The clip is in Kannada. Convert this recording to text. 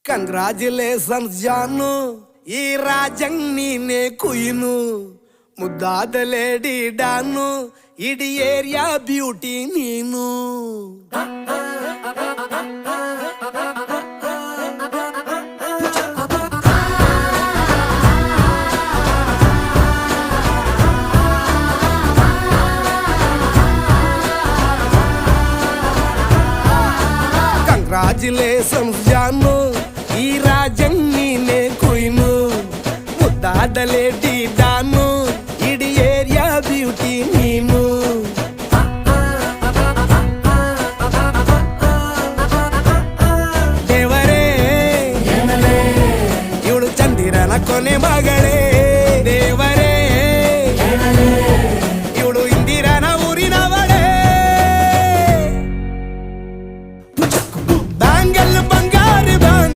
ಕಂಗ್ರಾಚುಲೇಷನ್ಸ್ ಜಾನು, ಈ ರಾಜಂಗ್ ನೀನೆ ಕುಯ್ನು, ಮುದ್ದಾದ ಲೇಡಿ ಡಾನು, ಇಡೀ ಏರಿಯಾ ಬ್ಯೂಟಿ ನೀನು. ಕಂಗ್ರಾಚುಲೇಷನ್ಸ್ ಜಾನು, ಈ ರಾಜಂಗ್ ನೀನೆ ಕುಯ್ನು, ಮುದ್ದಾದ ಲೇಡಿ ಡಾನು, ಇಡೀ ಏರಿಯಾ ಬ್ಯೂಟಿ ನೀನು. ದೇವರೇ ಇವಳು ಚಂದಿರನ ಕೊನೆ ಮಗಳೇ.